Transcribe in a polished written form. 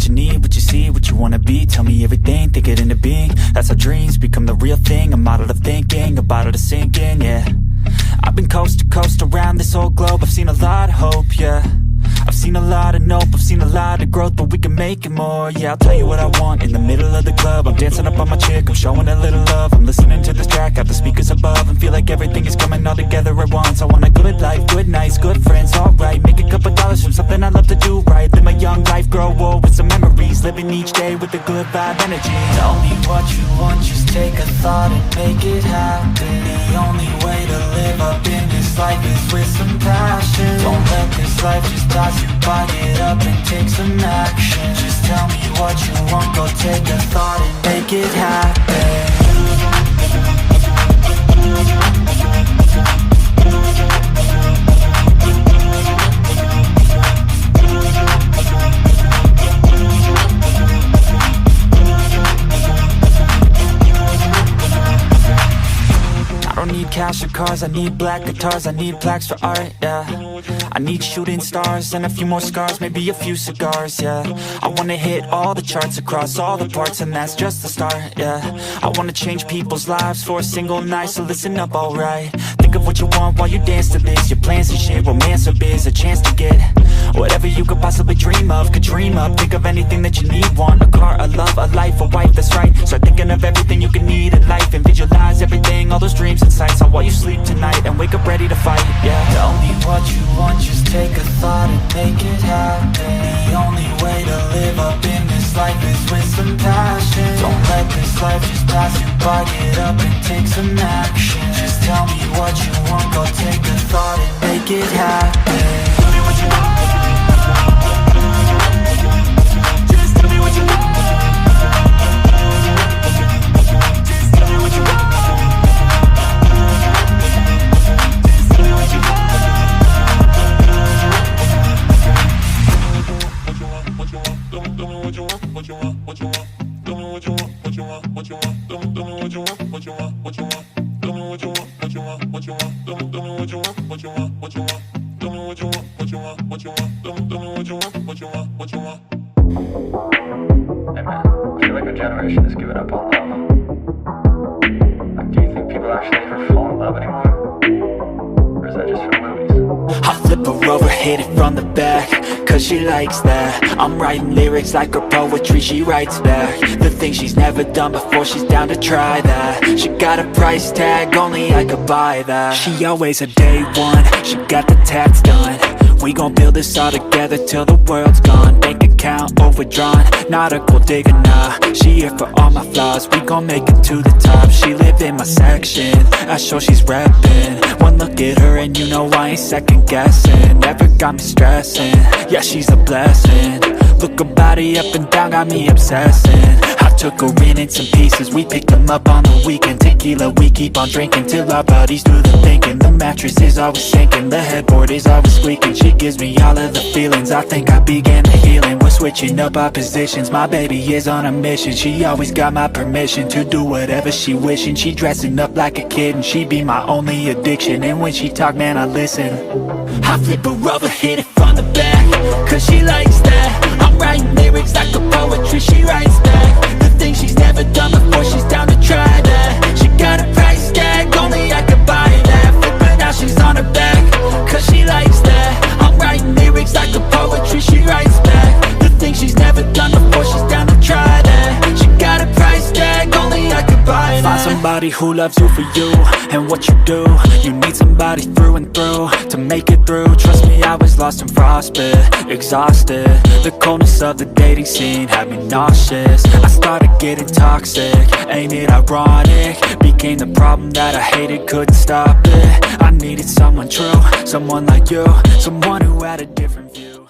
you need, what you see, what you wanna be. Tell me everything, think it into being. That's how dreams become the real thing. A model of thinking, a bottle to sink in, yeah. I've been coast to coast around this whole globe. I've seen a lot of hope, yeah. I've seen a lot of nope, I've seen a lot of growth, but we can make it more. Yeah, I'll tell you what I want in the middle of the club. I'm dancing up on my chick, I'm showing a little love. I'm listening to this track, got the speakers above, and feel like everything is coming all together at once. I want a good life, good nights, good friends, alright. Make a couple dollars from something I love to do right. Live my young life, grow old with some memories. Living each day with a good vibe energy. Tell me what you want, just take a thought and make it happen. The only way to live up in this life is with some passion. Don't let this life just toss you by, get up and take some action. Just tell me what you want, go take a thought and make it happen. I don't need cash or cars, I need black guitars, I need plaques for art, yeah. I need shooting stars and a few more scars, maybe a few cigars, yeah. I wanna hit all the charts across all the parts, and that's just the start, yeah. I wanna change people's lives for a single night, so listen up, alright. Think of what you want while you dance to this. Your plans and shit, romance or biz, a chance to get whatever you could possibly dream of. Could dream up, think of anything that you need. Want a car, a love, a life, a wife, that's right. Start thinking of everything you can need in life, and visualize everything, all those dreams and sights on while you sleep tonight, and wake up ready to fight, yeah. Tell me what you want, just take a thought and make it happen. The only way to live up in this life is with some passion. Don't let this life just pass you by, get up and take some action. Just tell me what you want, go take a thought and make it happen. Tell me what you want. Just tell me what you want. Just tell me what you want. Hey man, I feel like our generation has given up on love. Like, do you think people actually ever fall in love anymore? Or is that just for movies? I flip her over, hit it from the back, cause she likes that. I'm writing lyrics like her poetry, she writes back. The things she's never done before, she's down to try that. She got a price tag, only I could buy that. She always a day one, she got the tats done. We gon' build this all together till the world's gone. Bank account overdrawn, not a gold digger, nah. She here for all my flaws, we gon' make it to the top. She live in my section, I show she's reppin'. One look at her and you know I ain't second guessing. Never got me stressing, yeah she's a blessing. Look her body up and down, got me obsessing. I took her in some pieces, we picked them up on the weekend. Tequila, we keep on drinking till our bodies do the thinking. The mattress is always sinking, the headboard is always squeaking. She gives me all of the feelings, I think I began the healing. We're switching up our positions, my baby is on a mission. She always got my permission to do whatever she wishing. She dressing up like a kid and she be my only addiction. And when she talk, man, I listen. I flip her over, hit it from the back, cause she likes that. I'm writing lyrics like a poetry, she writes back. The things she's never done before, she's down to try that. She got a price tag, only I could buy that. Flip her now, she's on her back, cause she likes that. I'm writing lyrics like a poetry, she writes back. The things she's never done before, she's down to try that. She got a price tag, only I could buy that. Find somebody who loves you for you and what you do. You need somebody through and through to make it through. Trust me, I was lost and frostbit, exhausted. The coldness of the dating scene had me nauseous. I started getting toxic, ain't it ironic? Became the problem that I hated, couldn't stop it. I needed someone true, someone like you, someone who had a different view.